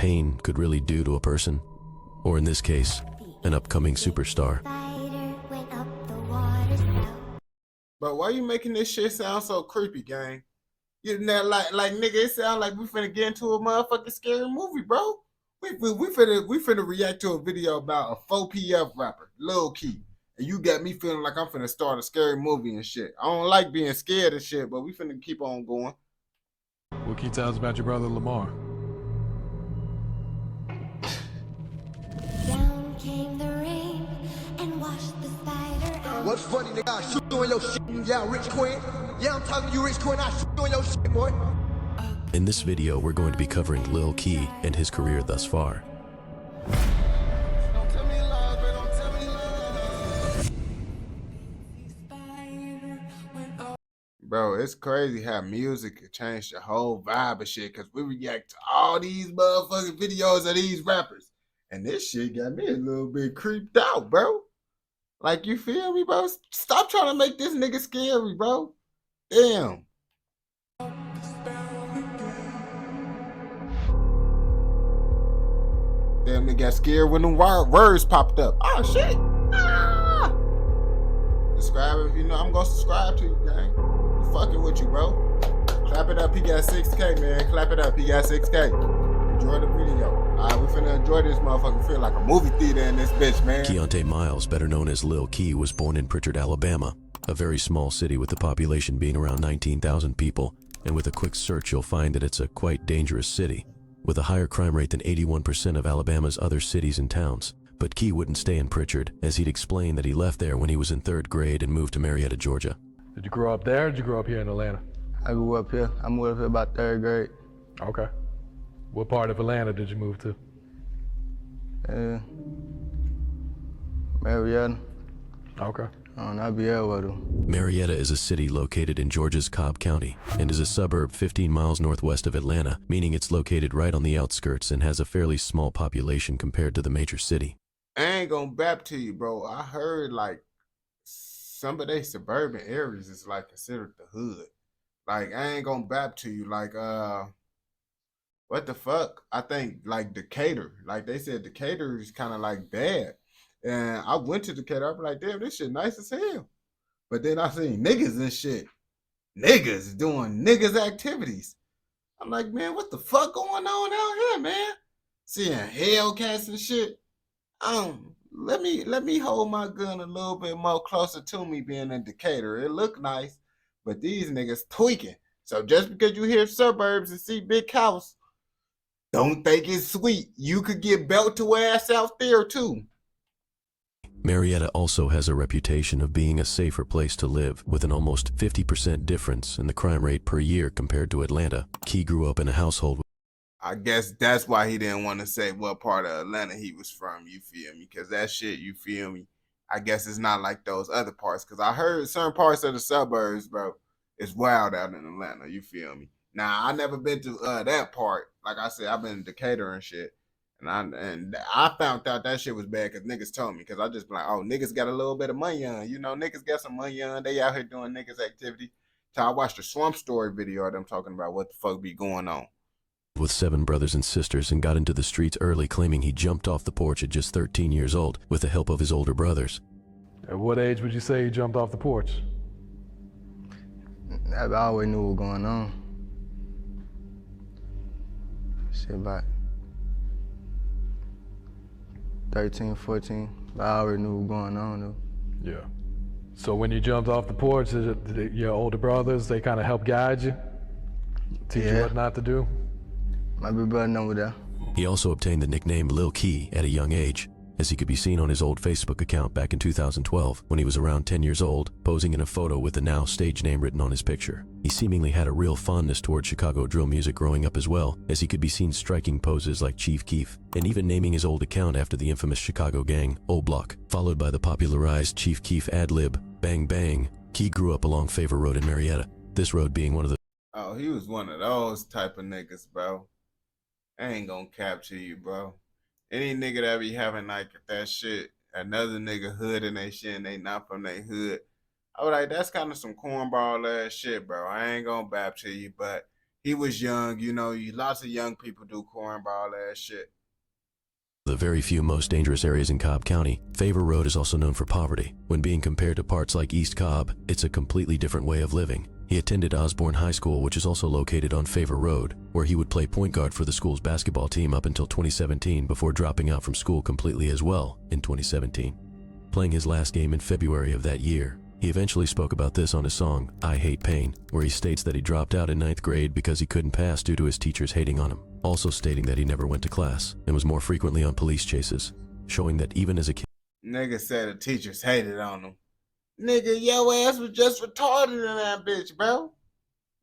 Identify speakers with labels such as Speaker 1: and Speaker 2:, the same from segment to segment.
Speaker 1: pain could really do to a person, or in this case, an upcoming superstar.
Speaker 2: But why you making this shit sound so creepy, gang? You know, like nigga, it sound like we finna get into a motherfucking scary movie, bro. We finna react to a video about a 4PF rapper, Lil Key. And you got me feeling like I'm finna start a scary movie and shit. I don't like being scared of shit, but we finna keep on going.
Speaker 3: What can you tell us about your brother Lamar?
Speaker 4: Down came the rain and washed the spider out.
Speaker 5: What's funny, nigga? I shoot you on your shit, yeah, Rich Queen. Yeah, I'm talking to you, Rich Queen. I shoot you on your shit, boy.
Speaker 1: In this video, we're going to be covering Lil Key and his career thus far.
Speaker 2: Don't tell me lies, bro. Don't tell me lies. Bro, it's crazy how music can change the whole vibe of shit, because we react to all these motherfucking videos of these rappers. And this shit got me a little bit creeped out, bro. Like, you feel me, bro? Stop trying to make this nigga scary, bro. Damn. Damn, they got scared when the words popped up. Oh, shit. Ah! Subscribe if you know. I'm going to subscribe to you, gang. I'm fucking with you, bro. Clap it up. He got 6K, man. Clap it up. He got 6K. Enjoy the video. All right, we finna enjoy this motherfucker. Feel like a movie theater in this bitch, man.
Speaker 1: Keontae Miles, better known as Lil Key, was born in Pritchard, Alabama, a very small city with the population being around 19,000 people. And with a quick search, you'll find that it's a quite dangerous city, with a higher crime rate than 81% of Alabama's other cities and towns. But Key wouldn't stay in Pritchard, as he'd explained that he left there when he was in 3rd grade and moved to Marietta, Georgia.
Speaker 3: Did you grow up there or did you grow up here in Atlanta?
Speaker 6: I grew up here. I moved up here about 3rd grade.
Speaker 3: Okay. What part of Atlanta did you move to?
Speaker 6: Marietta.
Speaker 3: Okay.
Speaker 6: I'll be everywhere though.
Speaker 1: Marietta is a city located in Georgia's Cobb County and is a suburb 15 miles northwest of Atlanta, meaning it's located right on the outskirts and has a fairly small population compared to the major city.
Speaker 2: I ain't gonna bap to you, bro. I heard like some of they suburban areas is like considered the hood. Like, I ain't gonna bap to you. Like, what the fuck? I think like Decatur. Like they said Decatur is kind of like bad. And I went to Decatur. I was like, damn, this shit nice as hell. But then I seen niggas and shit. Niggas doing niggas activities. I'm like, man, what the fuck going on out here, man? Seeing Hellcats and shit. Let me hold my gun a little bit more closer to me being in Decatur. It look nice, but these niggas tweaking. So just because you hear suburbs and see big house, don't think it's sweet. You could get belt to ass out there too.
Speaker 1: Marietta also has a reputation of being a safer place to live, with an almost 50% difference in the crime rate per year compared to Atlanta. Key grew up in a household with
Speaker 2: I guess that's why he didn't want to say what part of Atlanta he was from, you feel me? Because that shit, you feel me? I guess it's not like those other parts. Because I heard certain parts of the suburbs, bro, it's wild out in Atlanta, you feel me? Now, I never been to that part. Like I said, I've been in Decatur and shit. And I found out that shit was bad because niggas told me. Because I just been like, oh, niggas got a little bit of money on. You know, niggas got some money on. They out here doing niggas activity. So I watched a Swamp Story video of them talking about what the fuck be going on.
Speaker 1: with 7 brothers and sisters and got into the streets early, claiming he jumped off the porch at just 13 years old with the help of his older brothers.
Speaker 3: At what age would you say you jumped off the porch?
Speaker 6: I always knew what was going on. Shit, about 13, 14, but I already knew what was going on though.
Speaker 3: Yeah. So when you jumped off the porch, did your older brothers, they kind of help guide you? Teach you what not to do?
Speaker 6: My big brother know that.
Speaker 1: He also obtained the nickname Lil Key at a young age, as he could be seen on his old Facebook account back in 2012 when he was around 10 years old, posing in a photo with the now stage name written on his picture. He seemingly had a real fondness towards Chicago drill music growing up as well, as he could be seen striking poses like Chief Keef, and even naming his old account after the infamous Chicago gang, O Block, followed by the popularized Chief Keef ad-lib, Bang Bang. Key grew up along Favor Road in Marietta, this road being one of the—
Speaker 2: Oh, he was one of those type of niggas, bro. I ain't gonna capture you, bro. Any nigga that be having like that shit, another nigga hood in they shit and they not from they hood, I was like, that's kind of some cornball ass shit, bro. I ain't gonna bap to you, but he was young. You know, lots of young people do cornball ass shit.
Speaker 1: The very few most dangerous areas in Cobb County, Favor Road is also known for poverty. When being compared to parts like East Cobb, it's a completely different way of living. He attended Osborne High School, which is also located on Favor Road, where he would play point guard for the school's basketball team up until 2017 before dropping out from school completely as well in 2017. Playing his last game in February of that year, he eventually spoke about this on his song, I Hate Pain, where he states that he dropped out in 9th grade because he couldn't pass due to his teachers hating on him, also stating that he never went to class and was more frequently on police chases, showing that even as a kid.
Speaker 2: Nigga said the teachers hated on him. Nigga, your ass was just retarded in that bitch, bro.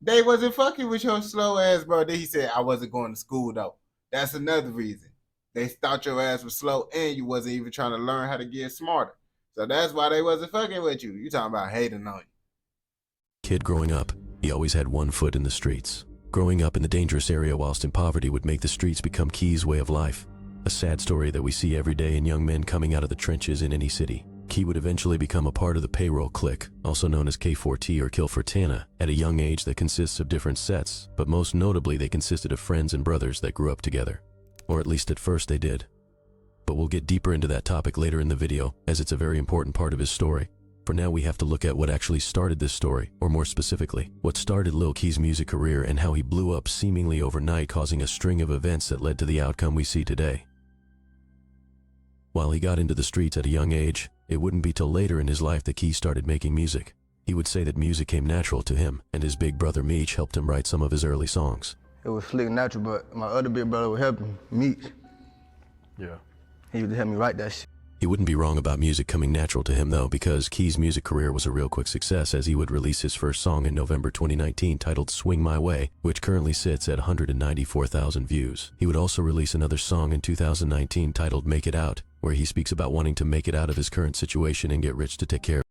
Speaker 2: They wasn't fucking with your slow ass, bro. Then he said, I wasn't going to school, though. That's another reason. They thought your ass was slow and you wasn't even trying to learn how to get smarter. So that's why they wasn't fucking with you. You talking about hating on you.
Speaker 1: Kid growing up, he always had one foot in the streets. Growing up in the dangerous area whilst in poverty would make the streets become Key's way of life. A sad story that we see every day in young men coming out of the trenches in any city. Key would eventually become a part of the payroll clique, also known as K4T or Kill for Tana, at a young age that consists of different sets, but most notably they consisted of friends and brothers that grew up together. Or at least at first they did. But we'll get deeper into that topic later in the video, as it's a very important part of his story. For now we have to look at what actually started this story, or more specifically, what started Lil Key's music career and how he blew up seemingly overnight, causing a string of events that led to the outcome we see today. While he got into the streets at a young age, it wouldn't be till later in his life that Key started making music. He would say that music came natural to him, and his big brother Meech helped him write some of his early songs.
Speaker 6: It was slick natural, but my other big brother would help me, Meech.
Speaker 3: Yeah.
Speaker 6: He would help me write that shit.
Speaker 1: He wouldn't be wrong about music coming natural to him though, because Key's music career was a real quick success as he would release his first song in November 2019 titled Swing My Way, which currently sits at 194,000 views. He would also release another song in 2019 titled Make It Out, where he speaks about wanting to make it out of his current situation and get rich to take care of.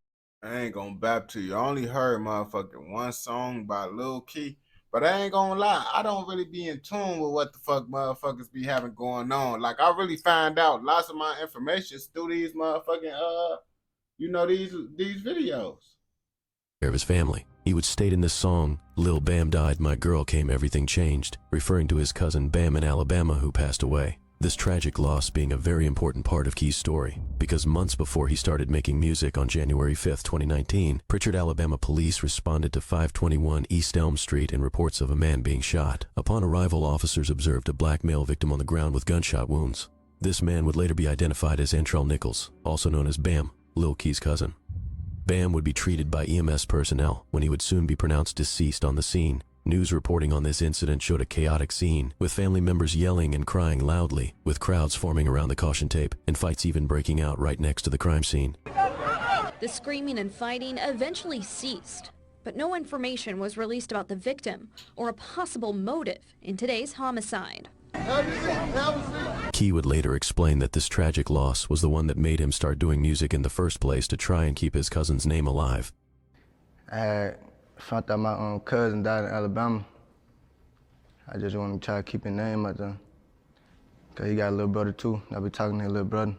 Speaker 2: I ain't gonna bap to you. I only heard motherfucking one song by Lil Key. But I ain't gonna lie, I don't really be in tune with what the fuck motherfuckers be having going on. Like, I really find out lots of my information through these motherfucking, these videos.
Speaker 1: Of his family. He would state in this song, Lil Bam died, my girl came, everything changed, referring to his cousin Bam in Alabama who passed away. This tragic loss being a very important part of Key's story, because months before he started making music on January 5th, 2019, Pritchard, Alabama police responded to 521 East Elm Street in reports of a man being shot. Upon arrival, officers observed a black male victim on the ground with gunshot wounds. This man would later be identified as Antrell Nichols, also known as Bam, Lil Key's cousin. Bam would be treated by EMS personnel when he would soon be pronounced deceased on the scene. News reporting on this incident showed a chaotic scene, with family members yelling and crying loudly, with crowds forming around the caution tape, and fights even breaking out right next to the crime scene.
Speaker 7: The screaming and fighting eventually ceased, but no information was released about the victim or a possible motive in today's homicide.
Speaker 1: Key would later explain that this tragic loss was the one that made him start doing music in the first place to try and keep his cousin's name alive.
Speaker 6: I found out my cousin died in Alabama. I just want to try to keep his name out there. Cause he got a little brother too. I be talking to his little brother.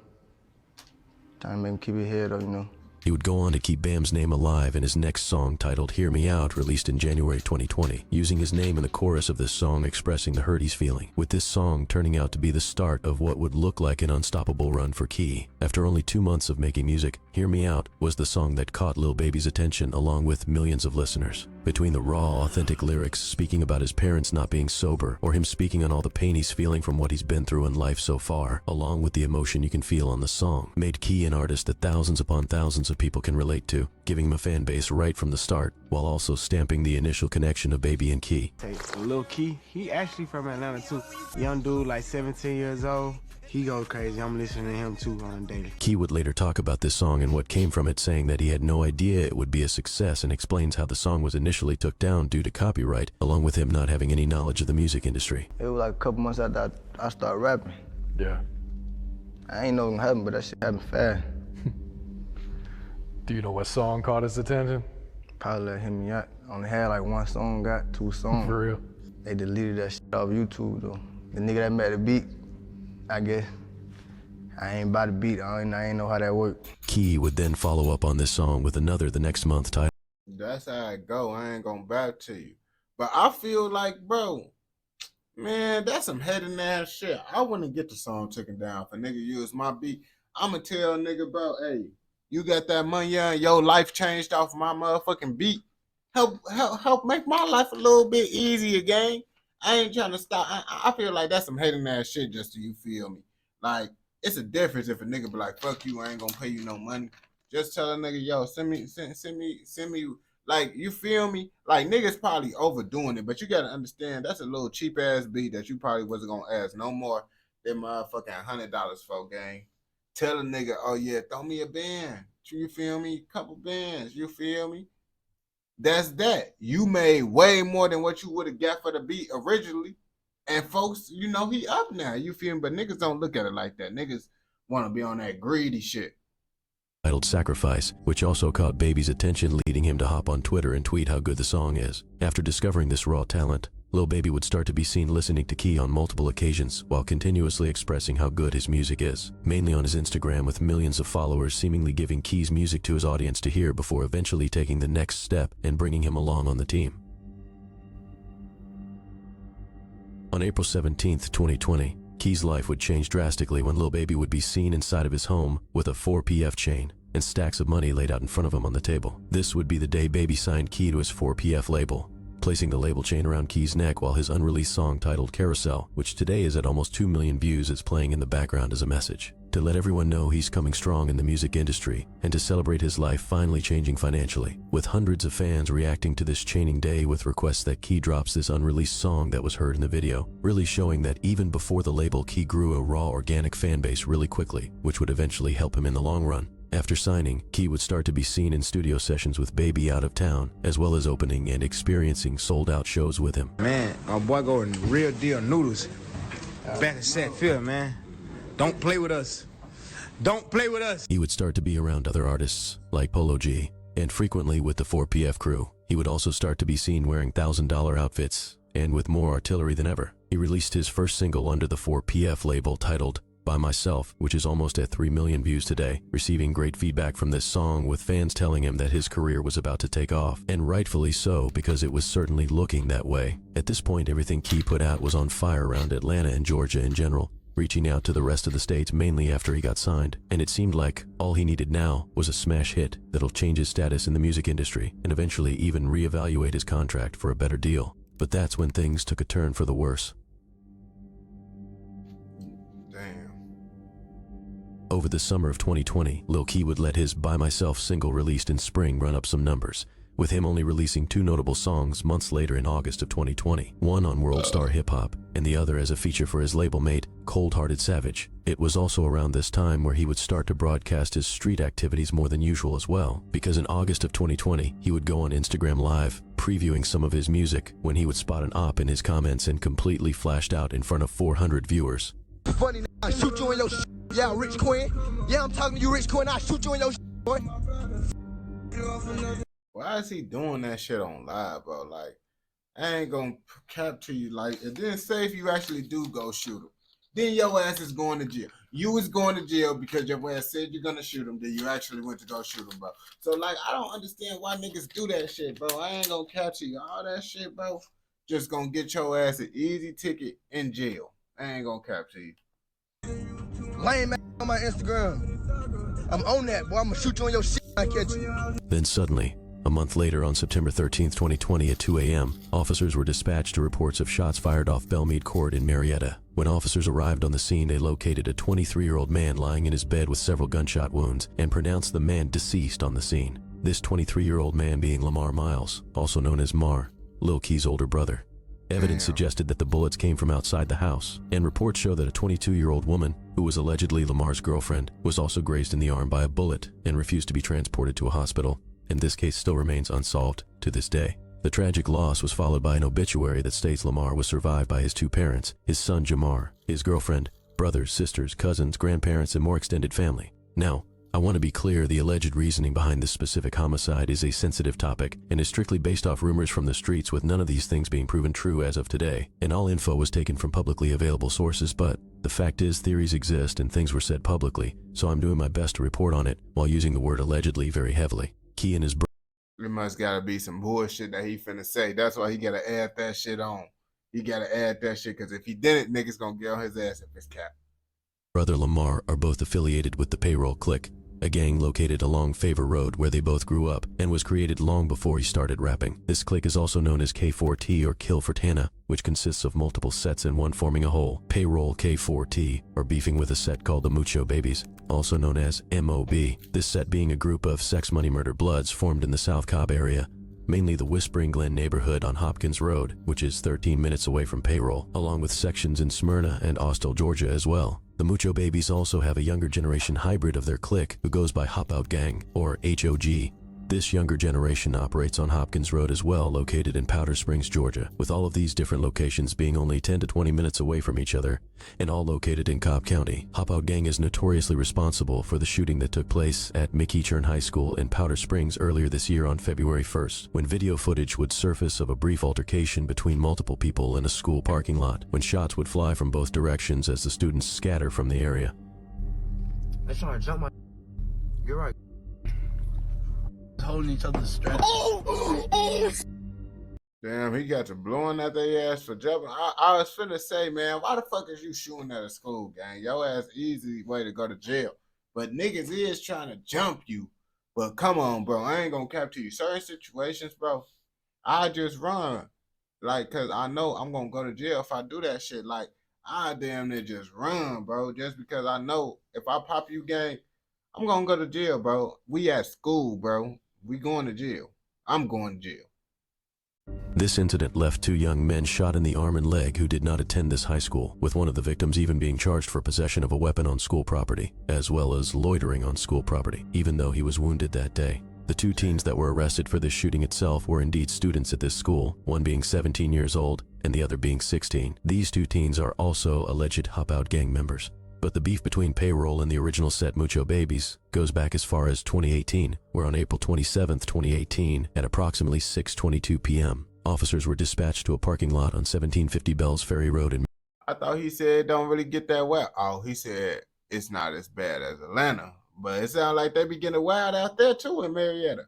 Speaker 6: Trying to make him keep his head up, you know.
Speaker 1: He would go on to keep Bam's name alive in his next song titled Hear Me Out, released in January 2020, using his name in the chorus of this song expressing the hurt he's feeling, with this song turning out to be the start of what would look like an unstoppable run for Key. After only 2 months of making music, Hear Me Out was the song that caught Lil Baby's attention along with millions of listeners. Between the raw, authentic lyrics speaking about his parents not being sober, or him speaking on all the pain he's feeling from what he's been through in life so far, along with the emotion you can feel on the song, made Key an artist that thousands upon thousands of people can relate to, giving him a fan base right from the start, while also stamping the initial connection of Baby and Key.
Speaker 8: Hey, Lil Key, he actually from Atlanta too. Young dude, like 17 years old. He goes crazy. I'm listening to him too on a daily.
Speaker 1: Key would later talk about this song and what came from it, saying that he had no idea it would be a success, and explains how the song was initially took down due to copyright, along with him not having any knowledge of the music industry.
Speaker 6: It was like a couple months after I started rapping.
Speaker 3: Yeah.
Speaker 6: I ain't know it was gonna happen, but that shit happened fast.
Speaker 3: Do you know what song caught his attention?
Speaker 6: Probably let him out. Only had like one song, got 2 songs.
Speaker 3: For real?
Speaker 6: They deleted that shit off YouTube though. The nigga that made the beat, I guess, I ain't by the beat, I ain't know how that worked.
Speaker 1: Key would then follow up on this song with another the next month titled
Speaker 2: That's how it go. I ain't gonna back to you. But I feel like, bro, man, that's some heading ass shit. I wouldn't get the song taken down for nigga use my beat. I'ma tell nigga, bro, hey, you got that money and your life changed off my motherfucking beat. Help make my life a little bit easier, gang. I ain't trying to stop. I feel like that's some hating ass shit, just so you feel me. Like, it's a difference if a nigga be like, fuck you, I ain't gonna pay you no money. Just tell a nigga, yo, send me, like, you feel me? Like, niggas probably overdoing it, but you gotta understand that's a little cheap ass beat that you probably wasn't gonna ask no more than motherfucking $100 for, gang. Tell a nigga, oh yeah, throw me a band. You feel me? Couple bands, you feel me? That's that. You made way more than what you would have got for the beat originally. And folks, you know, he up now. You feel me? But niggas don't look at it like that. Niggas want to be on that greedy shit.
Speaker 1: Titled Sacrifice, which also caught Baby's attention, leading him to hop on Twitter and tweet how good the song is. After discovering this raw talent, Lil Baby would start to be seen listening to Key on multiple occasions while continuously expressing how good his music is, mainly on his Instagram, with millions of followers seemingly giving Key's music to his audience to hear before eventually taking the next step and bringing him along on the team. On April 17th, 2020, Key's life would change drastically when Lil Baby would be seen inside of his home with a 4PF chain and stacks of money laid out in front of him on the table. This would be the day Baby signed Key to his 4PF label, placing the label chain around Key's neck while his unreleased song titled Carousel, which today is at almost 2 million views, is playing in the background as a message to let everyone know he's coming strong in the music industry and to celebrate his life finally changing financially, with hundreds of fans reacting to this chaining day with requests that Key drops this unreleased song that was heard in the video, really showing that even before the label, Key grew a raw, organic fan base really quickly, which would eventually help him in the long run. After signing, Key would start to be seen in studio sessions with Baby out of town, as well as opening and experiencing sold-out shows with him.
Speaker 8: Man, my boy going real deal noodles. Back in set field, man. Don't play with us. Don't play with us.
Speaker 1: He would start to be around other artists, like Polo G, and frequently with the 4PF crew. He would also start to be seen wearing $1,000 outfits, and with more artillery than ever. He released his first single under the 4PF label titled By Myself, which is almost at 3 million views today, receiving great feedback from this song, with fans telling him that his career was about to take off, and rightfully so, because it was certainly looking that way. At this point, everything Key put out was on fire around Atlanta and Georgia in general, reaching out to the rest of the states mainly after he got signed, and it seemed like all he needed now was a smash hit that'll change his status in the music industry and eventually even reevaluate his contract for a better deal. But that's when things took a turn for the worse.
Speaker 2: Damn.
Speaker 1: Over the summer of 2020, Lil Key would let his By Myself single released in spring run up some numbers, with him only releasing 2 notable songs months later in August of 2020, one on World Star Hip Hop and the other as a feature for his label mate, Cold Hearted Savage. It was also around this time where he would start to broadcast his street activities more than usual as well, because in August of 2020, he would go on Instagram Live, previewing some of his music, when he would spot an op in his comments and completely flashed out in front of 400 viewers.
Speaker 5: Funny, I shoot you in your shit. Yeah, Rich Quinn. Yeah, I'm talking to you, Rich Quinn. I shoot you in your shit, boy.
Speaker 2: Why is he doing that shit on live, bro? Like, I ain't gonna cap to you. Like, and then say if you actually do go shoot him, then your ass is going to jail. You was going to jail because your ass said you're gonna shoot him, then you actually went to go shoot him, bro. So, like, I don't understand why niggas do that shit, bro. I ain't gonna cap to you. All that shit, bro, just gonna get your ass an easy ticket in jail. I ain't gonna cap to you.
Speaker 5: Lame ass on my Instagram. I'm on that, boy. I'm gonna shoot you on your shit when I catch you.
Speaker 1: Then suddenly, a month later, on September 13th, 2020 at 2 a.m., officers were dispatched to reports of shots fired off Belmead Court in Marietta. When officers arrived on the scene, they located a 23-year-old man lying in his bed with several gunshot wounds and pronounced the man deceased on the scene. This 23-year-old man being Lamar Miles, also known as Mar, Lil Key's older brother. Evidence suggested that the bullets came from outside the house, and reports show that a 22-year-old woman, who was allegedly Lamar's girlfriend, was also grazed in the arm by a bullet and refused to be transported to a hospital, and this case still remains unsolved to this day. The tragic loss was followed by an obituary that states Lamar was survived by his 2 parents, his son Jamar, his girlfriend, brothers, sisters, cousins, grandparents, and more extended family. Now, I want to be clear, the alleged reasoning behind this specific homicide is a sensitive topic and is strictly based off rumors from the streets, with none of these things being proven true as of today, and all info was taken from publicly available sources. But the fact is, theories exist and things were said publicly, so I'm doing my best to report on it while using the word allegedly very heavily. Key and his
Speaker 2: It must gotta be some bullshit that he finna say. That's why he gotta add that shit on. He gotta add that shit, because if he didn't, niggas gonna get on his ass if it's cap.
Speaker 1: Brother Lamar are both affiliated with the Payroll Clique, a gang located along Favor Road where they both grew up and was created long before he started rapping. This clique is also known as K4T or Kill for Tana, which consists of multiple sets in one forming a whole. Payroll K4T are beefing with a set called the Mucho Babies, also known as MOB. This set being a group of sex, money, murder bloods formed in the South Cobb area, mainly the Whispering Glen neighborhood on Hopkins Road, which is 13 minutes away from Payroll, along with sections in Smyrna and Austell, Georgia as well. The Mucho Babies also have a younger generation hybrid of their clique who goes by Hop Out Gang, or HOG. This younger generation operates on Hopkins Road as well, located in Powder Springs, Georgia, with all of these different locations being only 10 to 20 minutes away from each other, and all located in Cobb County. Hop Out Gang is notoriously responsible for the shooting that took place at McEachern High School in Powder Springs earlier this year on February 1st, when video footage would surface of a brief altercation between multiple people in a school parking lot, when shots would fly from both directions as the students scatter from the area.
Speaker 5: They're trying to jump my... You're right. Holding each other's straps.
Speaker 2: Damn, he got to blowing at their ass for jumping. I was finna say, man, why the fuck is you shooting at a school, gang? Your ass easy way to go to jail. But niggas is trying to jump you. But come on, bro. I ain't gonna cap to you. Certain situations, bro, I just run. Like, cause I know I'm gonna go to jail if I do that shit. Like, I damn near just run, bro. Just because I know if I pop you, gang, I'm gonna go to jail, bro. We at school, bro. We going to jail. I'm going to jail.
Speaker 1: This incident left 2 young men shot in the arm and leg who did not attend this high school, with one of the victims even being charged for possession of a weapon on school property, as well as loitering on school property, even though he was wounded that day. The 2 teens that were arrested for this shooting itself were indeed students at this school, one being 17 years old and the other being 16. These 2 teens are also alleged Hop Out Gang members. But the beef between Payroll and the original set Mucho Babies goes back as far as 2018, where on April 27, 2018, at approximately 6:22 p.m., officers were dispatched to a parking lot on 1750 Bells Ferry Road in...
Speaker 2: I thought he said don't really get that wet. Oh, he said it's not as bad as Atlanta, but it sounds like they be getting wild out there too in Marietta,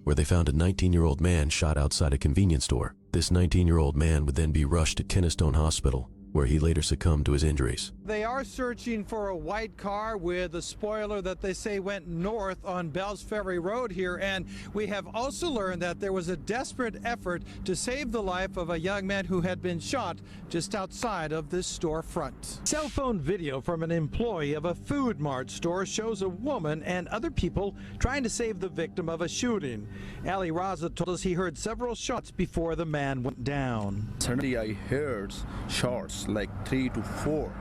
Speaker 1: where they found a 19-year-old man shot outside a convenience store. This 19-year-old man would then be rushed to Kennestone Hospital, where he later succumbed to his injuries.
Speaker 9: They are searching for a white car with a spoiler that they say went north on Bells Ferry Road here, and we have also learned that there was a desperate effort to save the life of a young man who had been shot just outside of this storefront. Cell phone video from an employee of a Food Mart store shows a woman and other people trying to save the victim of a shooting. Ali Raza told us he heard several shots before the man went down.
Speaker 10: Suddenly I heard shots like 3 to 4,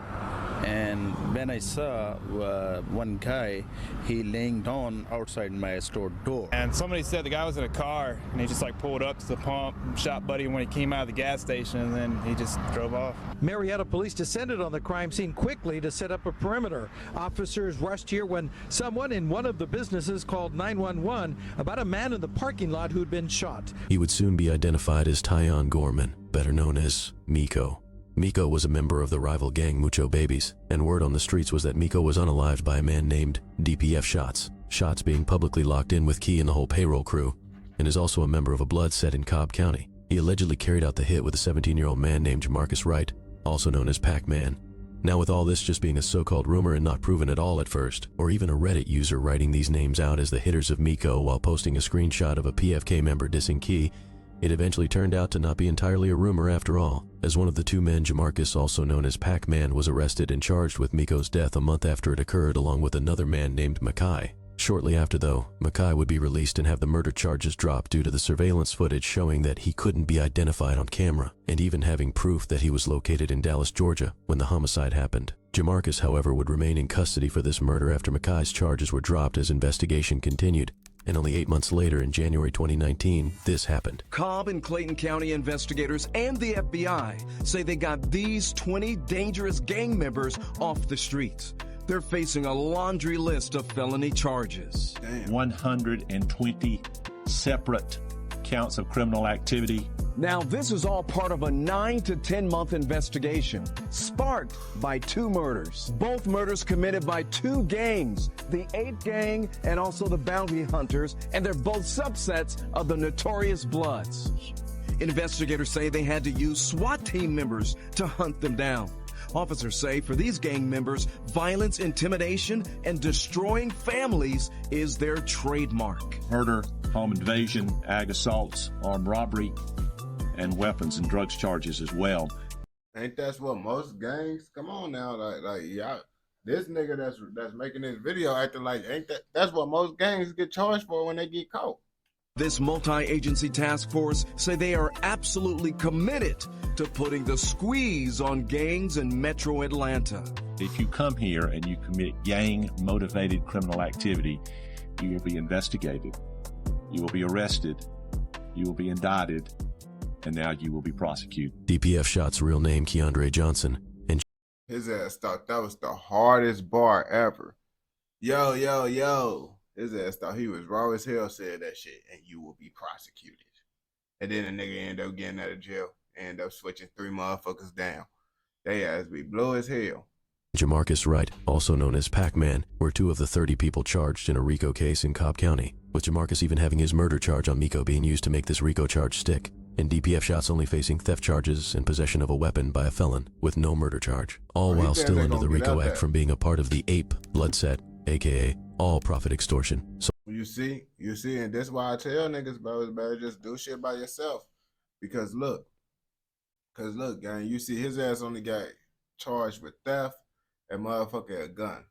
Speaker 10: and when I saw one guy, he laying down outside my store door.
Speaker 11: And somebody said the guy was in a car and he just like pulled up to the pump, shot Buddy when he came out of the gas station, and then he just drove off.
Speaker 9: Marietta police descended on the crime scene quickly to set up a perimeter. Officers rushed here when someone in one of the businesses called 911 about a man in the parking lot who'd been shot.
Speaker 1: He would soon be identified as Tyon Gorman, better known as Miko. Miko was a member of the rival gang Mucho Babies, and word on the streets was that Miko was unalived by a man named DPF Shots, Shots being publicly locked in with Key and the whole Payroll crew, and is also a member of a blood set in Cobb County. He allegedly carried out the hit with a 17-year-old man named Jamarcus Wright, also known as Pac-Man. Now, with all this just being a so-called rumor and not proven at all at first, or even a Reddit user writing these names out as the hitters of Miko while posting a screenshot of a PFK member dissing Key, it eventually turned out to not be entirely a rumor after all, as one of the 2 men, Jamarcus, also known as Pac-Man, was arrested and charged with Miko's death a month after it occurred, along with another man named Makai. Shortly after, though, Makai would be released and have the murder charges dropped due to the surveillance footage showing that he couldn't be identified on camera, and even having proof that he was located in Dallas, Georgia, when the homicide happened. Jamarcus, however, would remain in custody for this murder after Makai's charges were dropped as investigation continued. And only 8 months later, in January 2019, this happened.
Speaker 12: Cobb and Clayton County investigators and the FBI say they got these 20 dangerous gang members off the streets. They're facing a laundry list of felony charges.
Speaker 13: Damn. 120 separate counts of criminal activity
Speaker 12: Now, this is all part of a 9 to 10 month investigation, sparked by 2 murders. Both murders committed by 2 gangs, the 8 Gang and also the Bounty Hunters, and they're both subsets of the Notorious Bloods. Investigators say they had to use SWAT team members to hunt them down. Officers say for these gang members, violence, intimidation, and destroying families is their trademark.
Speaker 13: Murder, home invasion, ag assaults, armed robbery, and weapons and drugs charges as well.
Speaker 2: Ain't that's what most gangs? Come on now, like y'all. This nigga that's making this video acting like that's what most gangs get charged for when they get caught.
Speaker 12: This multi-agency task force say they are absolutely committed to putting the squeeze on gangs in Metro Atlanta.
Speaker 13: If you come here and you commit gang-motivated criminal activity, you will be investigated, you will be arrested, you will be indicted, and now you will be prosecuted.
Speaker 1: DPF shot's real name, Keandre Johnson, and
Speaker 2: his ass thought that was the hardest bar ever. Yo. His ass thought he was raw as hell, said that shit, and you will be prosecuted. And then the nigga end up getting out of jail, end up switching 3 motherfuckers down. They ass be blue as hell.
Speaker 1: Jamarcus Wright, also known as Pac-Man, were 2 of the 30 people charged in a Rico case in Cobb County, with Jamarcus even having his murder charge on Miko being used to make this Rico charge stick, and DPF shots only facing theft charges and possession of a weapon by a felon with no murder charge, all while still under the Rico Act from being a part of the APE blood set, aka all profit extortion. So
Speaker 2: you see, and that's why I tell niggas, bro, it's better just do shit by yourself. Because look, gang, you see his ass only got charged with theft and motherfucker a gun.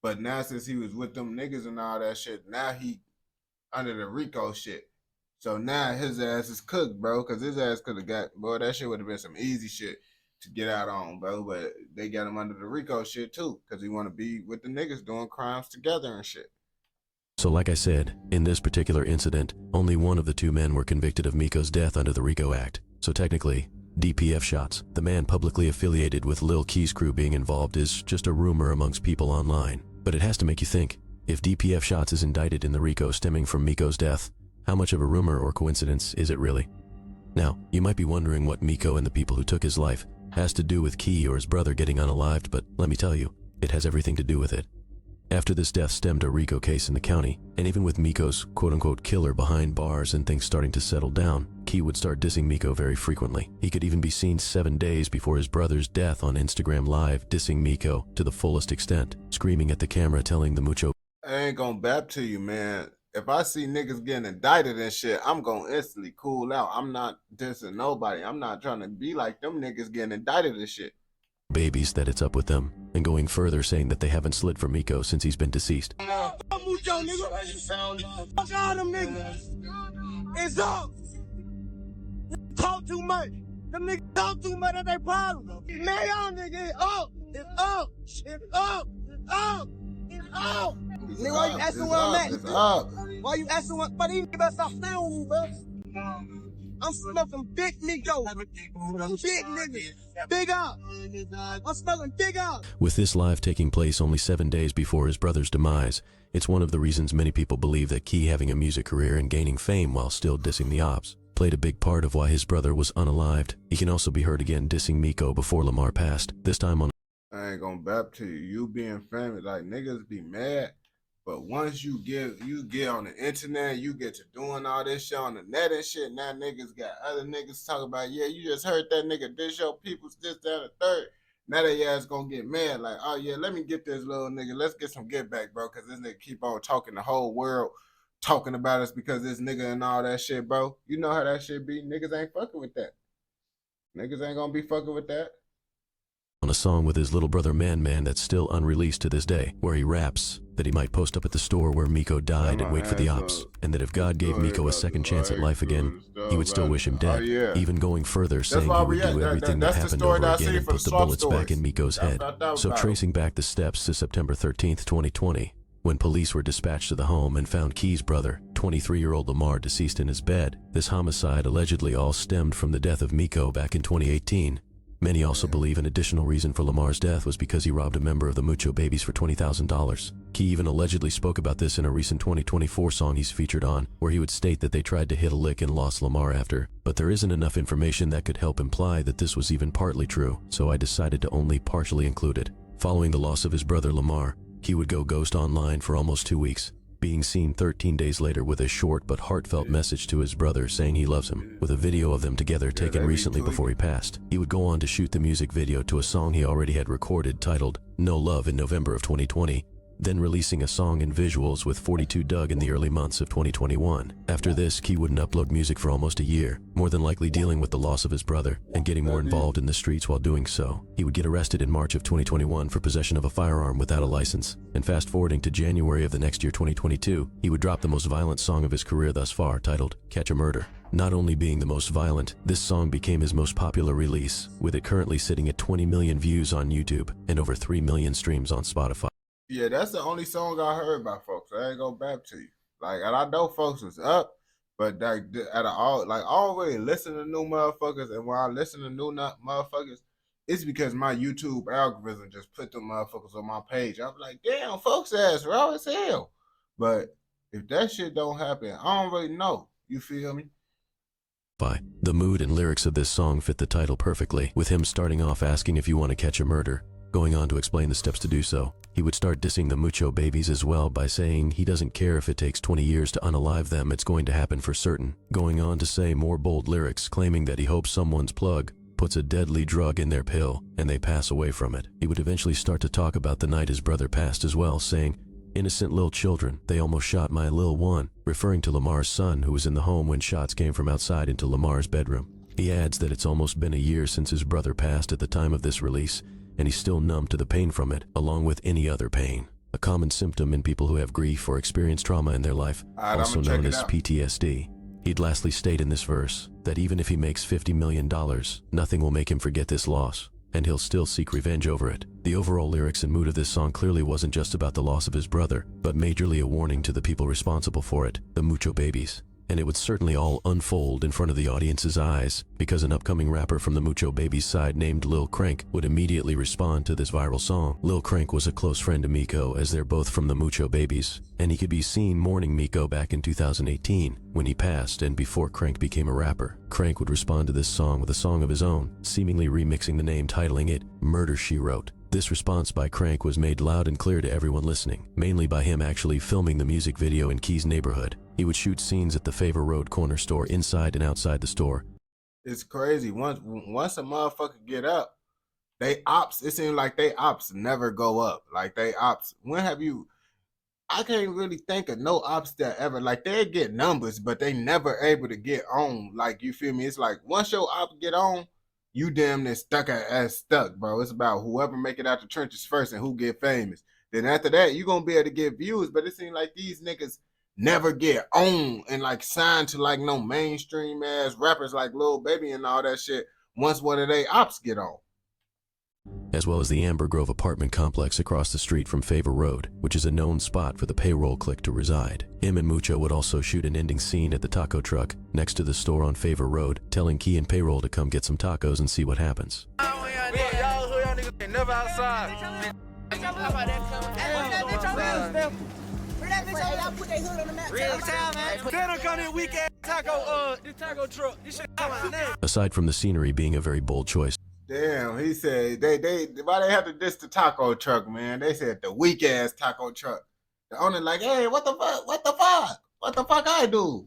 Speaker 2: But now since he was with them niggas and all that shit, now he under the Rico shit. So now his ass is cooked, bro, because his ass could have got, boy, that shit would have been some easy shit to get out on, bro. But they got him under the Rico shit too, because he want to be with the niggas doing crimes together and shit.
Speaker 1: So like I said, in this particular incident, only one of the 2 men were convicted of Miko's death under the Rico Act. So technically, DPF shots, the man publicly affiliated with Lil Key's crew being involved, is just a rumor amongst people online. But it has to make you think, if DPF shots is indicted in the Rico stemming from Miko's death, how much of a rumor or coincidence is it really? Now, you might be wondering what Miko and the people who took his life has to do with Key or his brother getting unalived, but let me tell you, it has everything to do with it. After this death stemmed a Rico case in the county, and even with Miko's quote-unquote killer behind bars and things starting to settle down, Key would start dissing Miko very frequently. He could even be seen 7 days before his brother's death on Instagram Live dissing Miko to the fullest extent, screaming at the camera telling the mucho.
Speaker 2: I ain't gonna bap to you, man. If I see niggas getting indicted and shit, I'm gonna instantly cool out. I'm not dissing nobody. I'm not trying to be like them niggas getting indicted and shit.
Speaker 1: Babies that it's up with them, and going further saying that they haven't slid for Miko since he's been deceased.
Speaker 5: Fuck all them niggas. It's up. Talk too much. Them niggas talk too much. That's their problem. Man, y'all niggas, it's up. It's up. It's up. It's up. It's up. Nigga, why you asking where I'm at?
Speaker 2: It's up.
Speaker 5: Why you asking what? But these niggas stop playing with me, bro. I'm smoking big Miko. Big niggas. Big up. I'm smoking big up.
Speaker 1: With this live taking place only 7 days before his brother's demise, it's one of the reasons many people believe that Key having a music career and gaining fame while still dissing the ops played a big part of why his brother was unalived. He can also be heard again dissing Miko before Lamar passed, this time on.
Speaker 2: I ain't gonna bap to you. You being famous, like niggas be mad. But once you get on the internet, you get to doing all this shit on the net and shit. Now niggas got other niggas talking about, yeah, you just heard that nigga diss your people's this, that, and the third. Now they ass gonna get mad, like, oh yeah, let me get this little nigga. Let's get some get back, bro, because this nigga keep on talking the whole world, talking about us because this nigga and all that shit, bro. You know how that shit be. Niggas ain't fucking with that. Niggas ain't gonna be fucking with that.
Speaker 1: On a song with his little brother Man Man that's still unreleased to this day, where he raps that he might post up at the store where Miko died and wait for the ops, and that if God gave Miko a second chance at life again, he would still wish him dead, even going further, saying he would do everything that happened over again and put the bullets back in Miko's head. So tracing back the steps to September 13th, 2020, when police were dispatched to the home and found Key's brother, 23-year-old Lamar, deceased in his bed, this homicide allegedly all stemmed from the death of Miko back in 2018. Many also believe an additional reason for Lamar's death was because he robbed a member of the Mucho Babies for $20,000. Key even allegedly spoke about this in a recent 2024 song he's featured on, where he would state that they tried to hit a lick and lost Lamar after, but there isn't enough information that could help imply that this was even partly true, so I decided to only partially include it. Following the loss of his brother Lamar, Key would go ghost online for almost 2 weeks, being seen 13 days later with a short but heartfelt message to his brother saying he loves him, with a video of them together taken recently before he passed. He would go on to shoot the music video to a song he already had recorded titled No Love in November of 2020, then releasing a song and visuals with 42 Doug in the early months of 2021. After this, Key wouldn't upload music for almost a year, more than likely dealing with the loss of his brother and getting more involved in the streets while doing so. He would get arrested in March of 2021 for possession of a firearm without a license, and fast forwarding to January of the next year 2022, he would drop the most violent song of his career thus far, titled Catch a Murder. Not only being the most violent, this song became his most popular release, with it currently sitting at 20 million views on YouTube and over 3 million streams on Spotify.
Speaker 2: Yeah, that's the only song I heard by folks. I ain't gonna back to you. Like, and I know folks was up, but like at all, like I already listen to new motherfuckers, and when I listen to new motherfuckers, it's because my YouTube algorithm just put them motherfuckers on my page. I'm like, damn, folks ass raw as hell. But if that shit don't happen, I don't really know. You feel me?
Speaker 1: The mood and lyrics of this song fit the title perfectly, with him starting off asking if you want to catch a murder, going on to explain the steps to do so. He would start dissing the Mucho Babies as well by saying he doesn't care if it takes 20 years to unalive them, it's going to happen for certain, going on to say more bold lyrics claiming that he hopes someone's plug puts a deadly drug in their pill and they pass away from it. He would eventually start to talk about the night his brother passed as well, saying, "Innocent little children, they almost shot my lil one," referring to Lamar's son who was in the home when shots came from outside into Lamar's bedroom. He adds that it's almost been a year since his brother passed at the time of this release, and he's still numb to the pain from it, along with any other pain. A common symptom in people who have grief or experience trauma in their life, also known as PTSD. He'd lastly state in this verse that even if he makes $50 million, nothing will make him forget this loss, and he'll still seek revenge over it. The overall lyrics and mood of this song clearly wasn't just about the loss of his brother, but majorly a warning to the people responsible for it, the Mucho Babies. And it would certainly all unfold in front of the audience's eyes, because an upcoming rapper from the Mucho Babies side named Lil Crank would immediately respond to this viral song. Lil Crank was a close friend to Miko, as they're both from the Mucho Babies, and he could be seen mourning Miko back in 2018 when he passed and before Crank became a rapper. Crank would respond to this song with a song of his own, seemingly remixing the name, titling it Murder, She Wrote. This response by Crank was made loud and clear to everyone listening, mainly by him actually filming the music video in Key's neighborhood. He would shoot scenes at the Favor Road corner store inside and outside the store.
Speaker 2: It's crazy. Once a motherfucker get up, they ops, it seems like they ops never go up. Like they ops, when have you, I can't really think of no ops that ever, like they get numbers, but they never able to get on. Like, you feel me? It's like once your op get on, you damn near stuck, bro. It's about whoever make it out the trenches first and who get famous. Then after that, you gonna be able to get views, but it seems like these niggas never get on and like signed to like no mainstream ass rappers like Lil Baby and all that shit once one of they ops get on.
Speaker 1: As well as the Amber Grove apartment complex across the street from Favor Road, which is a known spot for the payroll clique to reside. Him and Mucho would also shoot an ending scene at the taco truck next to the store on Favor Road, telling Key and Payroll to come get some tacos and see what happens.
Speaker 5: Never outside.
Speaker 1: Aside from the scenery being a very bold choice,
Speaker 2: damn, he said why they have to diss the taco truck, man? They said the weak ass taco truck. The owner like, hey, what the fuck I do?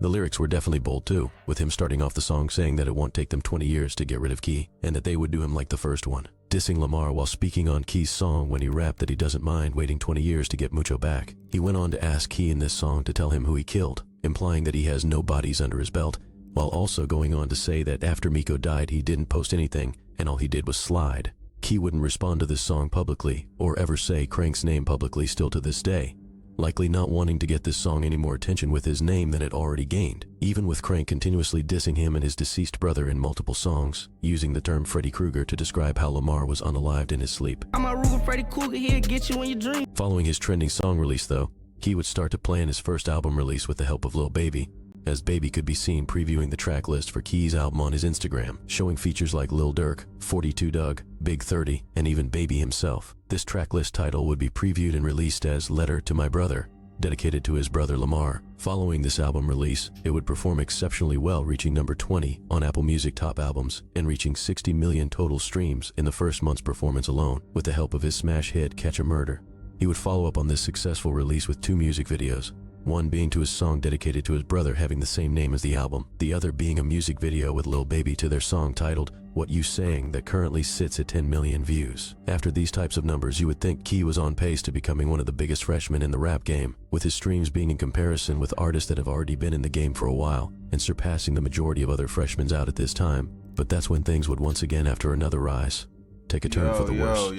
Speaker 1: The lyrics were definitely bold too, with him starting off the song saying that it won't take them 20 years to get rid of Key, and that they would do him like the first one. Dissing Lamar while speaking on Key's song when he rapped that he doesn't mind waiting 20 years to get Mucho back. He went on to ask Key in this song to tell him who he killed, implying that he has no bodies under his belt, while also going on to say that after Miko died he didn't post anything, and all he did was slide. Key wouldn't respond to this song publicly, or ever say Crank's name publicly still to this day, likely not wanting to get this song any more attention with his name than it already gained, even with Crank continuously dissing him and his deceased brother in multiple songs, using the term Freddy Krueger to describe how Lamar was unalived in his sleep.
Speaker 5: I'm a Ruger Freddy Krueger here, get you in your dream.
Speaker 1: Following his trending song release though, Key would start to plan his first album release with the help of Lil Baby, as Baby could be seen previewing the track list for Key's album on his Instagram, showing features like Lil Durk, 42 Dugg, Big 30, and even Baby himself. This track list title would be previewed and released as Letter to My Brother, dedicated to his brother Lamar. Following this album release, it would perform exceptionally well, reaching number 20 on Apple Music Top Albums and reaching 60 million total streams in the first month's performance alone, with the help of his smash hit Catch a Murder. He would follow up on this successful release with 2 music videos, one being to his song dedicated to his brother having the same name as the album, the other being a music video with Lil Baby to their song titled What You Saying that currently sits at 10 million views. After these types of numbers, you would think Key was on pace to becoming one of the biggest freshmen in the rap game, with his streams being in comparison with artists that have already been in the game for a while and surpassing the majority of other freshmen out at this time. But that's when things would once again, after another rise, take a turn for the worse.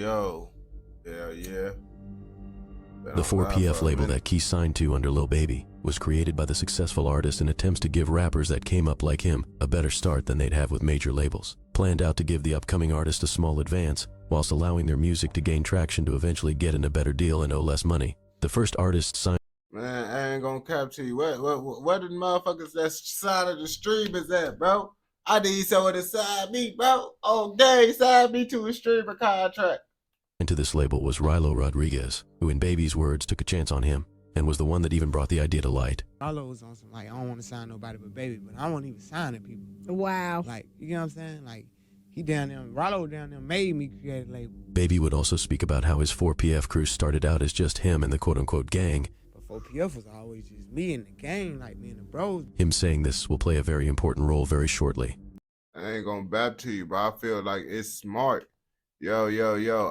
Speaker 2: Yeah.
Speaker 1: The 4PF label that Key signed to under Lil Baby was created by the successful artist in attempts to give rappers that came up like him a better start than they'd have with major labels, planned out to give the upcoming artist a small advance, whilst allowing their music to gain traction to eventually get in a better deal and owe less money. The first artist signed.
Speaker 2: Man, I ain't gonna cap to you. What the motherfuckers that side of the stream is at, bro? I need someone to sign me, bro. Oh, dang, sign me to a streamer contract.
Speaker 1: Into this label was Rilo Rodriguez, who in Baby's words took a chance on him and was the one that even brought the idea to light.
Speaker 8: Rilo was on some, like, I don't want to sign nobody but Baby, but I won't even sign people.
Speaker 14: Wow.
Speaker 8: Like, you know what I'm saying? Like, he down there, Rilo down there made me create a label.
Speaker 1: Baby would also speak about how his 4PF crew started out as just him and the quote-unquote gang.
Speaker 8: But 4PF was always just me and the gang, like me and the bros.
Speaker 1: Him saying this will play a very important role very shortly.
Speaker 2: I ain't gonna bap to you, but I feel like it's smart. Yo,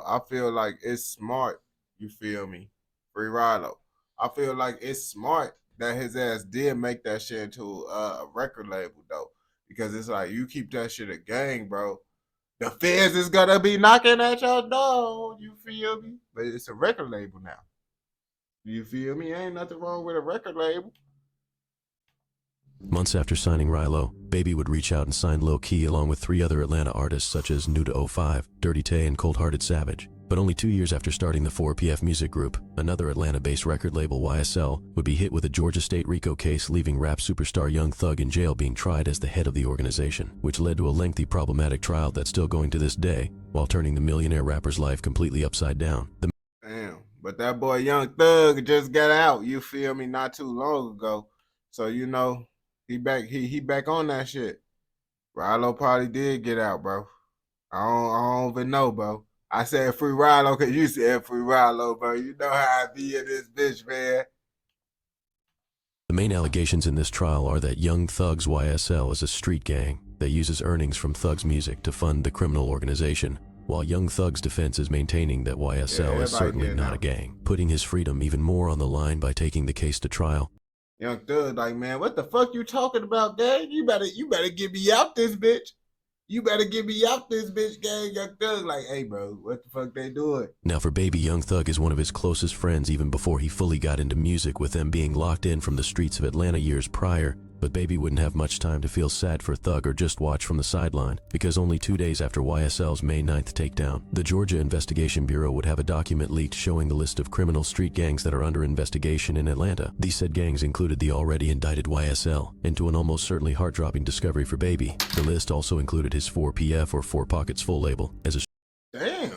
Speaker 2: I feel like it's smart. You feel me? Free Rilo. I feel like it's smart that his ass did make that shit into a record label, though. Because it's like, you keep that shit a gang, bro. The feds is gonna be knocking at your door. You feel me? But it's a record label now. You feel me? Ain't nothing wrong with a record label.
Speaker 1: Months after signing Rilo, Baby would reach out and sign Lil Key along with 3 other Atlanta artists such as Nuda05, Dirty Tay, and Cold Hearted Savage. But only 2 years after starting the 4PF music group, another Atlanta-based record label, YSL, would be hit with a Georgia State Rico case, leaving rap superstar Young Thug in jail being tried as the head of the organization, which led to a lengthy problematic trial that's still going to this day, while turning the millionaire rapper's life completely upside down.
Speaker 2: Damn, but that boy Young Thug just got out, you feel me, not too long ago. So, you know, he back on that shit. Rilo probably did get out, bro. I don't even know, bro. I said free Rilo because you said free Rilo, bro. You know how I be in this bitch, man.
Speaker 1: The main allegations in this trial are that Young Thug's YSL is a street gang that uses earnings from Thug's music to fund the criminal organization, while Young Thug's defense is maintaining that YSL is certainly not a gang, putting his freedom even more on the line by taking the case to trial.
Speaker 2: Young Thug like, man, what the fuck you talking about, gang? You better get me out this bitch. You better get me out this bitch, gang. Young Thug like, hey, bro, what the fuck they doing?
Speaker 1: Now for Baby, Young Thug is one of his closest friends even before he fully got into music, with them being locked in from the streets of Atlanta years prior. But Baby wouldn't have much time to feel sad for Thug or just watch from the sideline, because only 2 days after YSL's May 9th takedown, the Georgia Investigation Bureau would have a document leaked showing the list of criminal street gangs that are under investigation in Atlanta. These said gangs included the already indicted YSL, and to an almost certainly heart-dropping discovery for Baby, the list also included his 4PF or 4 Pockets full label as a...
Speaker 2: Damn.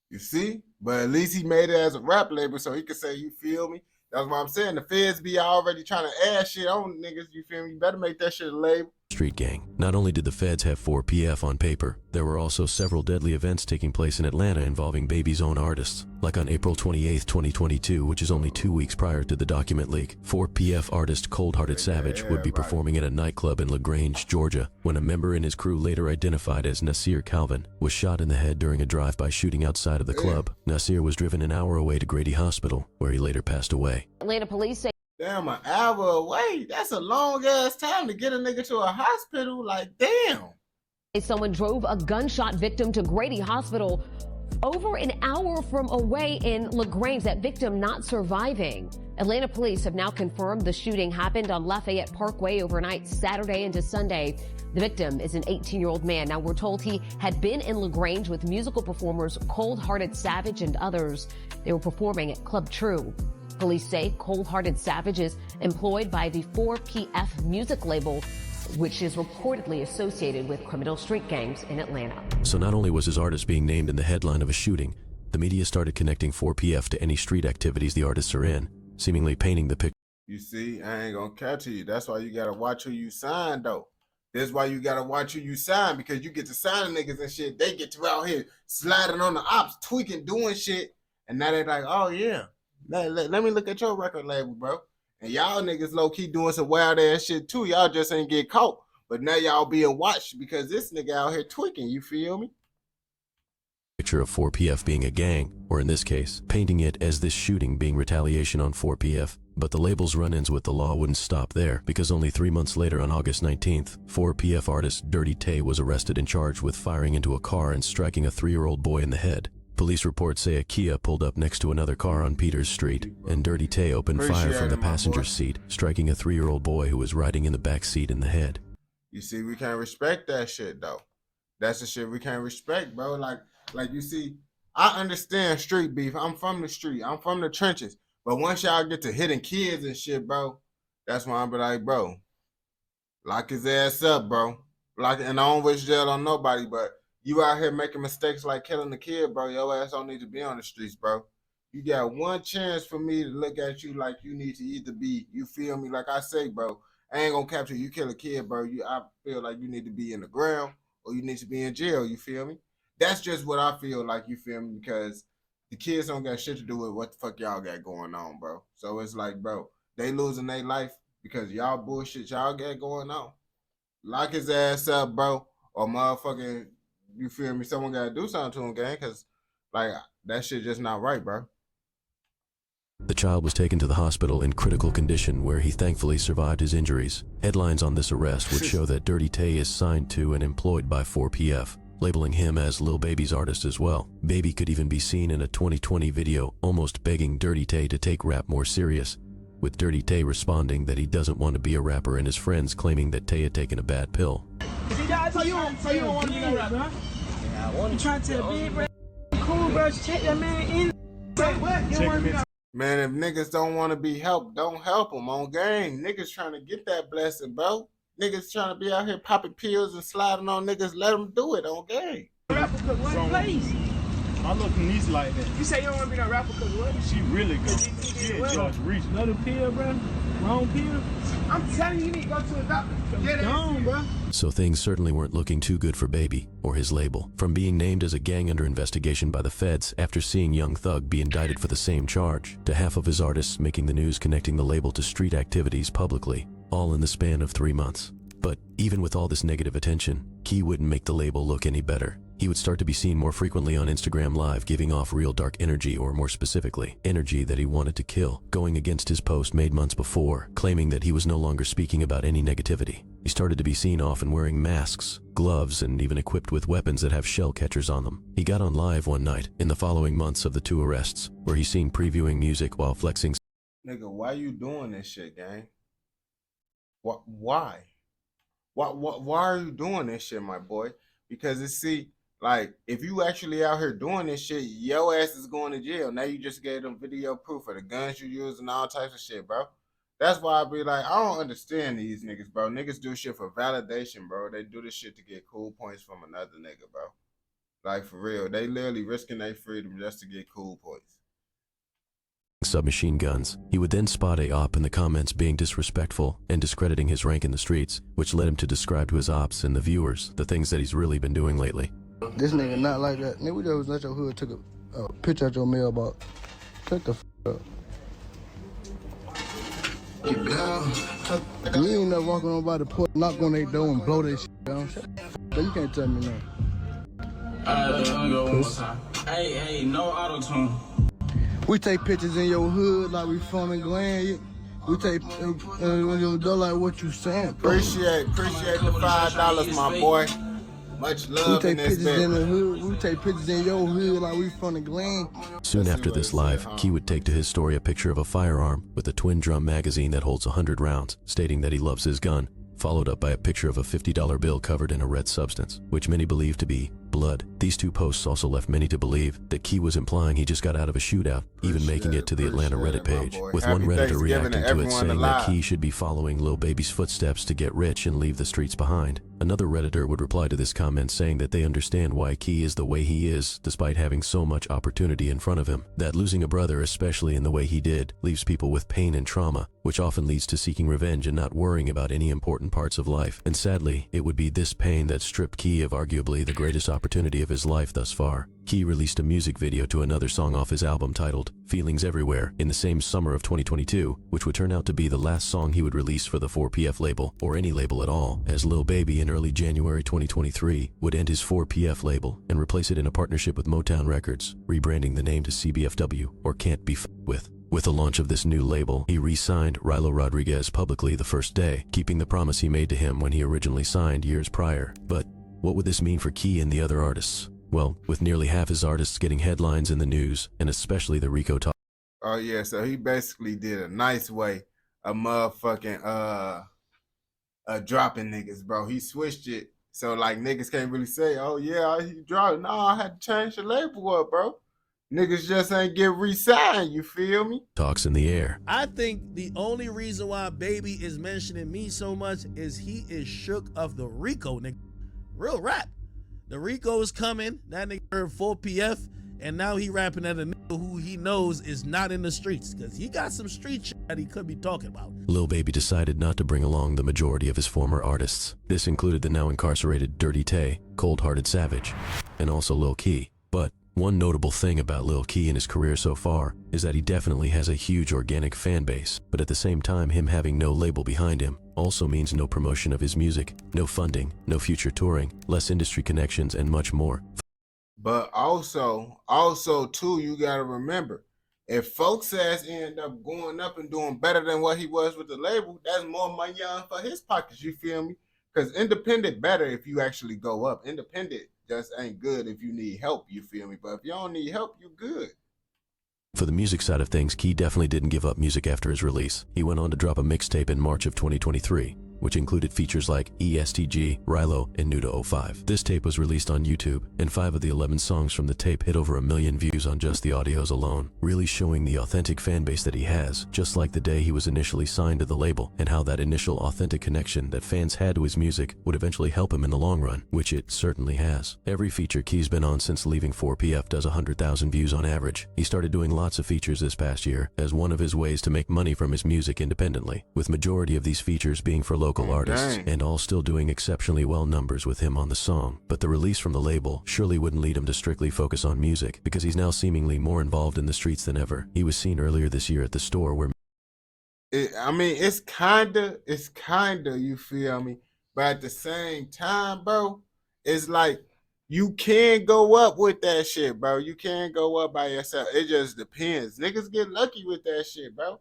Speaker 2: You see? But at least he made it as a rap label so he could say, you feel me? That's what I'm saying. The feds be already trying to add shit on niggas. You feel me? You better make that shit a label.
Speaker 1: Street gang. Not only did the feds have 4PF on paper, there were also several deadly events taking place in Atlanta involving Baby's own artists. Like on April 28, 2022, which is only 2 weeks prior to the document leak, 4PF artist Cold Hearted Savage would be performing at a nightclub in LaGrange, Georgia, when a member in his crew, later identified as Nasir Calvin, was shot in the head during a drive-by shooting outside of the club. Nasir was driven an hour away to Grady Hospital, where he later passed away.
Speaker 14: Atlanta police say,
Speaker 2: damn, an hour away? That's a long-ass time to get a nigga to a hospital. Like, damn.
Speaker 14: Someone drove a gunshot victim to Grady Hospital over an hour from away in LaGrange, that victim not surviving. Atlanta police have now confirmed the shooting happened on Lafayette Parkway overnight Saturday into Sunday. The victim is an 18-year-old man. Now, we're told he had been in LaGrange with musical performers Cold Hearted Savage and others. They were performing at Club True. Police say cold-hearted savages employed by the 4PF music label, which is reportedly associated with criminal street gangs in Atlanta.
Speaker 1: So not only was his artist being named in the headline of a shooting, the media started connecting 4PF to any street activities the artists are in, seemingly painting the picture.
Speaker 2: You see, I ain't gonna catch you. That's why you gotta watch who you sign, though. That's why you gotta watch who you sign, because you get to sign niggas and shit. They get to out here sliding on the ops, tweaking, doing shit, and now they're like, oh yeah, let me look at your record label, bro. And y'all niggas low key doing some wild ass shit too. Y'all just ain't get caught, but now y'all being watched because this nigga out here tweaking. You feel me?
Speaker 1: Picture of 4PF being a gang, or in this case, painting it as this shooting being retaliation on 4PF. But the label's run-ins with the law wouldn't stop there, because only 3 months later on August 19th, 4PF artist Dirty Tay was arrested and charged with firing into a car and striking a 3-year-old boy in the head. Police reports say a Kia pulled up next to another car on Peters Street, and Dirty Tay opened fire from the passenger seat, striking a 3-year-old boy who was riding in the back seat in the head.
Speaker 2: You see, we can't respect that shit, though. That's the shit we can't respect, bro. Like you see, I understand street beef. I'm from the street. I'm from the trenches. But once y'all get to hitting kids and shit, bro, that's why I'm be like, bro, lock his ass up, bro. And I don't wish jail on nobody, but you out here making mistakes like killing the kid, bro. Your ass don't need to be on the streets, bro. You got one chance for me to look at you like you need to either be, you feel me? Like I say, bro, I ain't gonna capture you kill a kid, bro. I feel like you need to be in the ground or you need to be in jail, you feel me? That's just what I feel like, you feel me? Because the kids don't got shit to do with what the fuck y'all got going on, bro. So it's like, bro, they losing their life because y'all bullshit y'all got going on. Lock his ass up, bro, or motherfucking, you feel me? Someone gotta do something to him, gang, because like that shit just not right, bro.
Speaker 1: The child was taken to the hospital in critical condition where he thankfully survived his injuries. Headlines on this arrest would show that Dirty Tay is signed to and employed by 4PF, labeling him as Lil Baby's artist as well. Baby could even be seen in a 2020 video almost begging Dirty Tay to take rap more serious, with Dirty Tay responding that he doesn't want to be a rapper and his friends claiming that Tay had taken a bad pill.
Speaker 5: So you don't want to be no rapper, huh? You trying to tell big, bro? Cool, bro. Check that man in.
Speaker 2: Man, if niggas don't want to be helped, don't help them on game. Niggas trying to get that blessing, bro. Niggas trying to be out here popping pills and sliding on niggas, let them do it on game.
Speaker 5: Rapper cook what? Please.
Speaker 15: My little niece like that.
Speaker 5: You say you don't want to be no rapper cook what?
Speaker 15: She really good. She a judge reach.
Speaker 5: Another pill, bro? Wrong pill? I'm telling you, you need to go to a doctor. Get it on, bro.
Speaker 1: So things certainly weren't looking too good for Baby, or his label. From being named as a gang under investigation by the feds after seeing Young Thug be indicted for the same charge, to half of his artists making the news connecting the label to street activities publicly, all in the span of 3 months. But even with all this negative attention, Key wouldn't make the label look any better. He would start to be seen more frequently on Instagram Live, giving off real dark energy, or more specifically, energy that he wanted to kill, going against his post made months before, claiming that he was no longer speaking about any negativity. He started to be seen often wearing masks, gloves, and even equipped with weapons that have shell catchers on them. He got on live one night, in the following months of the 2 arrests, where he's seen previewing music while flexing.
Speaker 2: Nigga, why you doing this shit, gang? Why? Why are you doing this shit, my boy? Because like, if you actually out here doing this shit, your ass is going to jail. Now you just gave them video proof of the guns you use and all types of shit, bro. That's why I be like, I don't understand these niggas, bro. Niggas do shit for validation, bro. They do this shit to get cool points from another nigga, bro. Like, for real. They literally risking their freedom just to get cool points.
Speaker 1: Submachine guns. He would then spot a op in the comments being disrespectful and discrediting his rank in the streets, which led him to describe to his ops and the viewers the things that he's really been doing lately.
Speaker 6: This nigga not like that. Nigga, we just let your hood took a picture at your mailbox. Shut the f up. You ain't never walking on by the porch, knock on their door and blow their shit down. Shut the f up. You can't tell me nothing.
Speaker 16: Alright, let me go one more time. Hey, no auto-tune.
Speaker 6: We take pictures in your hood like we from in Glen. We take your door like what you saying.
Speaker 2: Appreciate the $5, my boy. Much love in this bit.
Speaker 6: In the hood. We take pictures in your hood like we from the Glen.
Speaker 1: Soon after this live, Key would take to his story a picture of a firearm with a twin drum magazine that holds 100 rounds, stating that he loves his gun, followed up by a picture of a $50 bill covered in a red substance, which many believe to be blood. These two posts also left many to believe that Key was implying he just got out of a shootout, even making it to the Atlanta Reddit page, with one Redditor reacting to it saying that Key should be following Lil Baby's footsteps to get rich and leave the streets behind. Another Redditor would reply to this comment saying that they understand why Key is the way he is, despite having so much opportunity in front of him, that losing a brother, especially in the way he did, leaves people with pain and trauma, which often leads to seeking revenge and not worrying about any important parts of life. And sadly, it would be this pain that stripped Key of arguably the greatest opportunity of his life thus far. Key released a music video to another song off his album titled Feelings Everywhere in the same summer of 2022, which would turn out to be the last song he would release for the 4PF label, or any label at all, as Lil Baby in early January 2023 would end his 4PF label and replace it in a partnership with Motown Records, rebranding the name to CBFW, or Can't Be F***ed With. With the launch of this new label, he re-signed Rilo Rodriguez publicly the first day, keeping the promise he made to him when he originally signed years prior. But what would this mean for Key and the other artists? Well, with nearly half his artists getting headlines in the news, and especially the Rico talk.
Speaker 2: Oh yeah, so he basically did a nice way of motherfucking dropping niggas, bro. He switched it so like niggas can't really say, oh yeah, he dropped. No, I had to change the label up, bro. Niggas just ain't get re-signed, you feel me?
Speaker 1: Talks in the air.
Speaker 17: I think the only reason why Baby is mentioning me so much is he is shook of the Rico, nigga. Real rap. The Rico is coming. That nigga heard 4PF, and now he rapping at a nigga who he knows is not in the streets, because he got some street shit that he could be talking about.
Speaker 1: Lil Baby decided not to bring along the majority of his former artists. This included the now incarcerated Dirty Tay, Cold Hearted Savage, and also Lil Key. But one notable thing about Lil Key in his career so far is that he definitely has a huge organic fan base, but at the same time, him having no label behind him also means no promotion of his music, no funding, no future touring, less industry connections, and much more.
Speaker 2: But also too, you gotta remember, if folks ass end up going up and doing better than what he was with the label, that's more money for his pockets, you feel me? Because independent better if you actually go up. Independent just ain't good if you need help, you feel me? But if you don't need help, you good.
Speaker 1: For the music side of things, Key definitely didn't give up music after his release. He went on to drop a mixtape in March of 2023, which included features like ESTG, Rilo, and Nuda 05. This tape was released on YouTube, and 5 of the 11 songs from the tape hit over 1 million views on just the audios alone, really showing the authentic fan base that he has, just like the day he was initially signed to the label, and how that initial authentic connection that fans had to his music would eventually help him in the long run, which it certainly has. Every feature Key's been on since leaving 4PF does 100,000 views on average. He started doing lots of features this past year as one of his ways to make money from his music independently, with majority of these features being for local artists, and all still doing exceptionally well numbers with him on the song. But the release from the label surely wouldn't lead him to strictly focus on music, because he's now seemingly more involved in the streets than ever. He was seen earlier this year at the store where
Speaker 2: it's kinda, you feel me? But at the same time, bro, it's like you can go up with that shit, bro. You can go up by yourself. It just depends. Niggas get lucky with that shit, bro.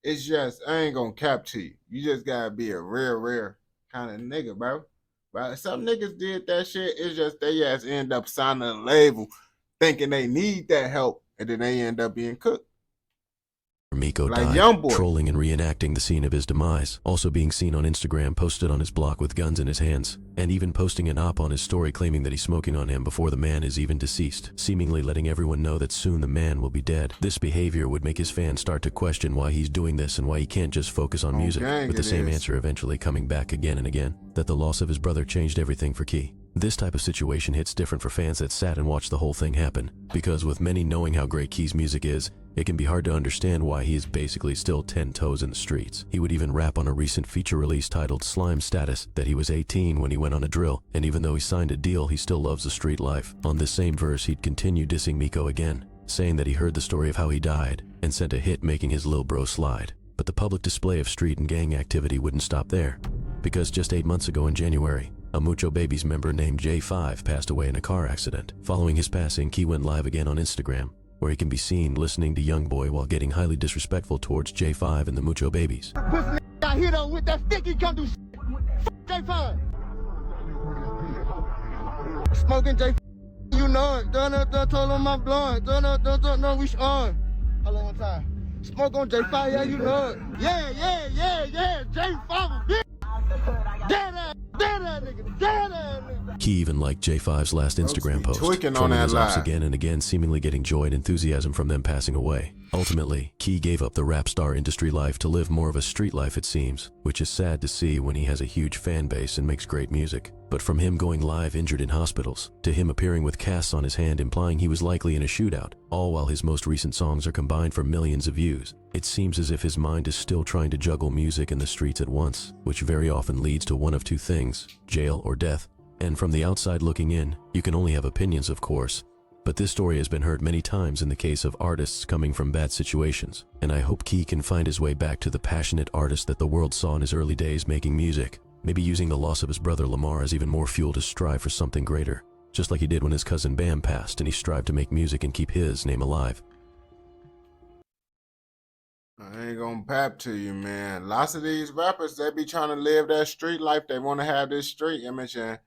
Speaker 2: It's just, I ain't gonna cap to you. You just gotta be a rare kind of nigga, bro. But some niggas did that shit. It's just they ass end up signing a label thinking they need that help, and then they end up being cooked.
Speaker 1: Miko
Speaker 2: Like
Speaker 1: died,
Speaker 2: Youngboy.
Speaker 1: trolling and reenacting the scene of his demise, also being seen on Instagram posted on his block with guns in his hands, and even posting an op on his story claiming that he's smoking on him before the man is even deceased, seemingly letting everyone know that soon the man will be dead. This behavior would make his fans start to question why he's doing this and why he can't just focus on music, with the same answer eventually coming back again and again, that the loss of his brother changed everything for Key. This type of situation hits different for fans that sat and watched the whole thing happen, because with many knowing how great Key's music is, it can be hard to understand why he is basically still 10 toes in the streets. He would even rap on a recent feature release titled Slime Status that he was 18 when he went on a drill, and even though he signed a deal, he still loves the street life. On this same verse, he'd continue dissing Miko again, saying that he heard the story of how he died, and sent a hit making his lil bro slide. But the public display of street and gang activity wouldn't stop there, because just 8 months ago in January, a Mucho Babies member named J5 passed away in a car accident. Following his passing, Key went live again on Instagram, where he can be seen listening to Youngboy while getting highly disrespectful towards J5 and the Mucho Babies.
Speaker 5: Pussy got hit on with that stick, he come do shit. J5. Smoking J5. You know it. Done told on my blunt. Done know which on. Hold on one time. Smoke on J5, yeah, you know it. Yeah. J5, bitch. Dead ass nigga.
Speaker 1: Key even liked J5's last Instagram post,
Speaker 2: tweaking on
Speaker 1: trolling
Speaker 2: that
Speaker 1: his ops
Speaker 2: live.
Speaker 1: again and again, seemingly getting joy and enthusiasm from them passing away. Ultimately, Key gave up the rap star industry life to live more of a street life, it seems, which is sad to see when he has a huge fan base and makes great music. But from him going live injured in hospitals, to him appearing with casts on his hand implying he was likely in a shootout, all while his most recent songs are combined for millions of views, it seems as if his mind is still trying to juggle music and the streets at once, which very often leads to one of two things: jail or death. And from the outside looking in, you can only have opinions, of course. But this story has been heard many times in the case of artists coming from bad situations, and I hope Key can find his way back to the passionate artist that the world saw in his early days making music, maybe using the loss of his brother Lamar as even more fuel to strive for something greater, just like he did when his cousin Bam passed and he strived to make music and keep his name alive.
Speaker 2: I ain't gonna pap to you, man. Lots of these rappers, they be trying to live that street life. They want to have this street image, and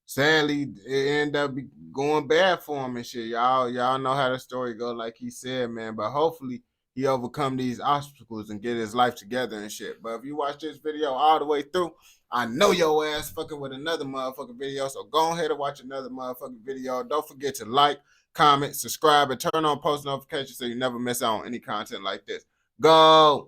Speaker 2: sadly, it end up going bad for him and shit. Y'all know how the story go, like he said, man. But hopefully, he overcome these obstacles and get his life together and shit. But if you watch this video all the way through, I know your ass fucking with another motherfucking video. So go ahead and watch another motherfucking video. Don't forget to like, comment, subscribe, and turn on post notifications so you never miss out on any content like this. Go!